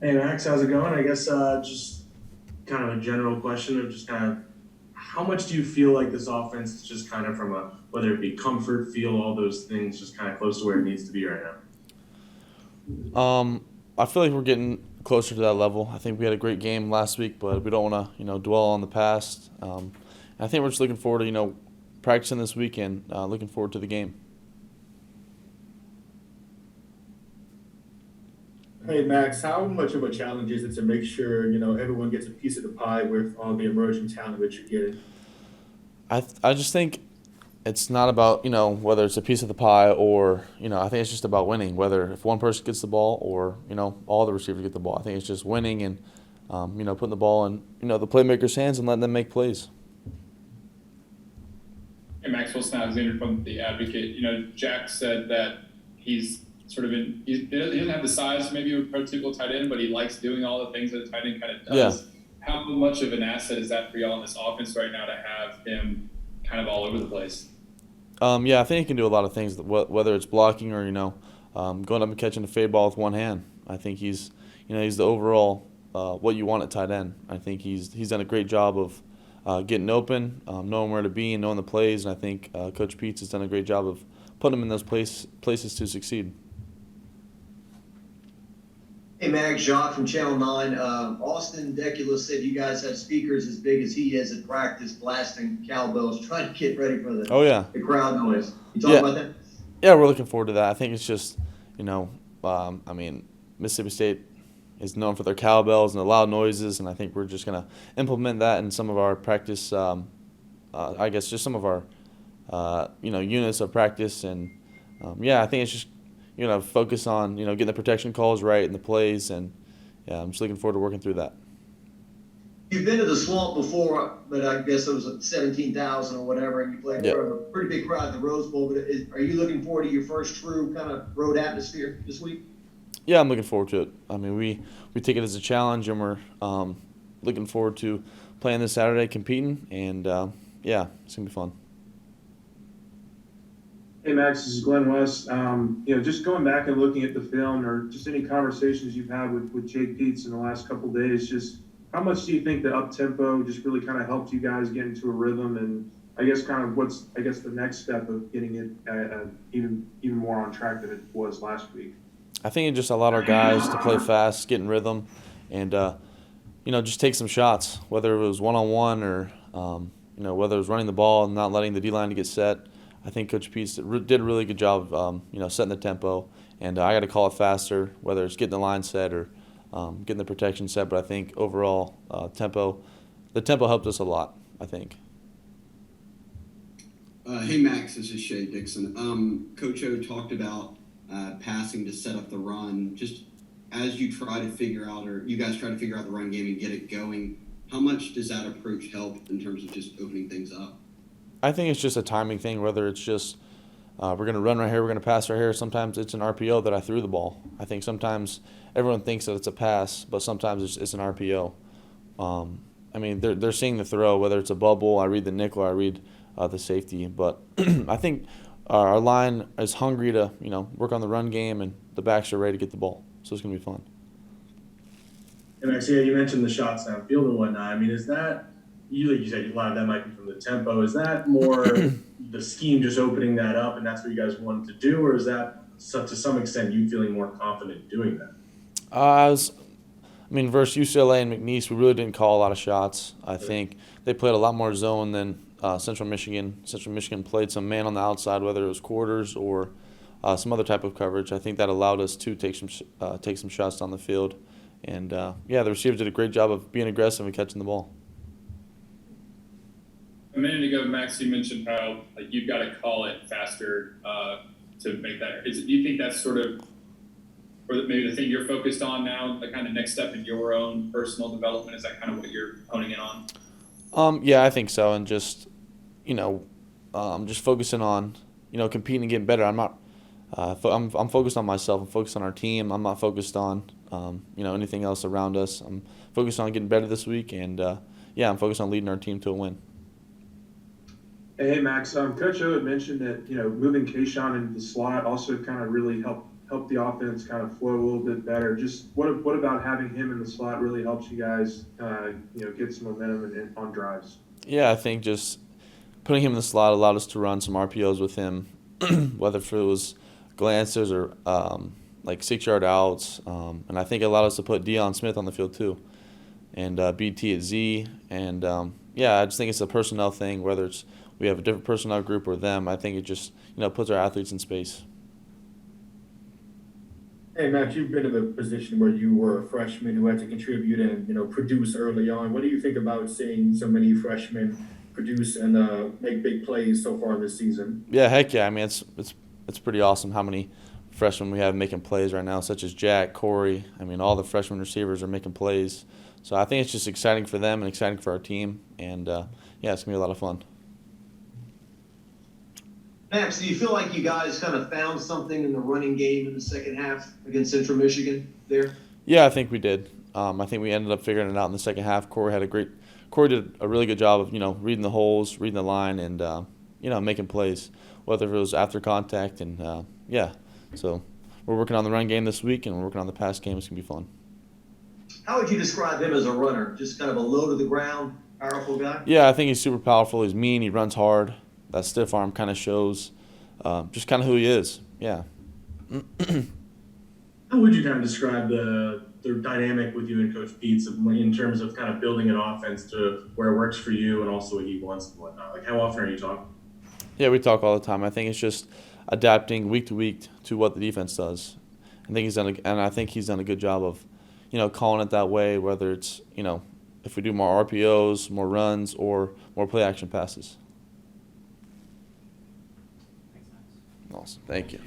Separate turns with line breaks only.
Hey Max, how's it going? I guess just kind of a general question of just kind of how much do you feel like this offense is just kind of from a whether it be comfort, feel, all those things, just kind of close to where it needs to be right now?
Um, I feel like we're getting closer to that level. I think we had a great game last week, but we don't want to, dwell on the past. I think we're just looking forward to, practicing this weekend. Looking forward to the game.
Hey Max, how much of a challenge is it to make sure everyone gets a piece of the pie with all the emerging talent that you're getting?
I just think it's not about whether it's a piece of the pie or I think it's just about winning. Whether if one person gets the ball or all the receivers get the ball. I think it's just winning and putting the ball in the playmakers' hands and letting them make plays.
Hey, Maxwell Alexander from The Advocate. Jack said that he's sort of he doesn't have the size maybe of a prototypical tight end, but he likes doing all the things that a tight end kind of
Yeah.
does. How much of an asset is that for y'all in this offense right now to have him kind of all over the place?
Yeah, I think he can do a lot of things. Whether it's blocking or going up and catching a fade ball with one hand. I think he's the overall what you want at tight end. I think he's done a great job of getting open, knowing where to be, and knowing the plays. And I think Coach Peets has done a great job of putting him in those places to succeed.
Hey, Max Jacques from Channel 9. Austin Decula said you guys have speakers as big as he is at practice blasting cowbells, trying to get ready for
Oh yeah,
the crowd noise. You talk
yeah,
about that?
yeah. We're looking forward to that. I think it's just you know, I mean, Mississippi State is known for their cowbells and the loud noises, and I think we're just gonna implement that in some of our practice. I guess just some of our units of practice, and yeah, I think it's just focus on getting the protection calls right and the plays, and yeah, I'm just looking forward to working through that.
You've been to the swamp before, but I guess it was 17,000 or whatever, and you played in
Yeah,
front of a pretty big crowd at the Rose Bowl. But are you looking forward to your first true kind of road atmosphere this week?
yeah, I'm looking forward to it. I mean, we take it as a challenge, and we're looking forward to playing this Saturday, competing, and yeah, it's gonna be fun.
Hey Max, this is Glenn West. Just going back and looking at the film or just any conversations you've had with Jake Peets in the last couple of days, just how much do you think the up tempo just really kind of helped you guys get into a rhythm? And I guess kind of what's the next step of getting it even more on track than it was last week?
I think it just allowed our guys to play fast, get in rhythm, and just take some shots, whether it was one on one or whether it was running the ball and not letting the D line to get set. I think Coach Peace did a really good job of setting the tempo, and I got to call it faster, whether it's getting the line set or getting the protection set. But I think overall the tempo helped us a lot. I think.
Hey Max, this is Shay Dixon. Coach O talked about passing to set up the run. Just as you try to figure out, or you guys try to figure out the run game and get it going, how much does that approach help in terms of just opening things up?
I think it's just a timing thing. Whether it's just we're going to run right here, we're going to pass right here. Sometimes it's an RPO that I threw the ball. I think sometimes everyone thinks that it's a pass, but sometimes it's an RPO. I mean, they're seeing the throw, whether it's a bubble, I read the nickel, I read the safety. But I think our line is hungry to work on the run game, and the backs are ready to get the ball. So it's going to be fun.
And Max, yeah, you mentioned the shots downfield and whatnot. I mean, is that you like you said a lot of that might be from the tempo? Is that more the scheme just opening that up, and that's what you guys wanted to do, or is that to some extent you feeling more confident doing that?
I mean, versus UCLA and McNeese, we really didn't call a lot of shots. I think they played a lot more zone than Central Michigan. Central Michigan played some man on the outside, whether it was quarters or some other type of coverage. I think that allowed us to take some shots down the field. And yeah, the receivers did a great job of being aggressive and catching the ball.
A minute ago, Max, you mentioned how like you've got to call it faster to make that. Do you think that's sort of or maybe the thing you're focused on now, the kind of next step in your own personal development? Is that kind of what you're honing in on?
Yeah, I think so, and just you know, just focusing on competing and getting better. I'm not. I'm focused on myself. I'm focused on our team. I'm not focused on anything else around us. I'm focused on getting better this week, and yeah, I'm focused on leading our team to a win.
Hey Max, Coach O had mentioned that moving Kayshawn into the slot also kind of really helped help the offense kind of flow a little bit better. Just what about having him in the slot really helps you guys, get some momentum on drives?
Yeah, I think just putting him in the slot allowed us to run some RPOs with him, whether if it was glances or like 6-yard outs, and I think it allowed us to put Deion Smith on the field too, and BT at Z, and yeah, I just think it's a personnel thing. Whether it's we have a different personnel group or them, I think it just puts our athletes in space.
Hey, Max, you've been in the position where you were a freshman who had to contribute and, produce early on. What do you think about seeing so many freshmen produce and make big plays so far this season?
Yeah, heck yeah. I mean, it's pretty awesome how many freshmen we have making plays right now, such as Jack, Corey. I mean, all the freshman receivers are making plays. So I think it's just exciting for them and exciting for our team. And, yeah, it's going to be a lot of fun.
Max, do you feel like you guys kind of found something in the running game in the second half against Central Michigan there?
Yeah, I think we did. I think we ended up figuring it out in the second half. Corey did a really good job of, reading the holes, reading the line, and, making plays, whether it was after contact. And, yeah, so we're working on the run game this week, and we're working on the pass game. It's going to be fun.
How would you describe him as a runner? Just kind of a low to the ground, powerful guy?
Yeah, I think he's super powerful. He's mean. He runs hard. That stiff arm kind of shows just kind of who he is. Yeah.
How would you kind of describe the dynamic with you and Coach Pete's in terms of kind of building an offense to where it works for you and also what he wants and whatnot? Like, how often are you talking?
Yeah, we talk all the time. I think it's just adapting week to week to what the defense does. I think he's done a good job of, calling it that way. Whether it's if we do more RPOs, more runs, or more play action passes. Awesome. Thank you.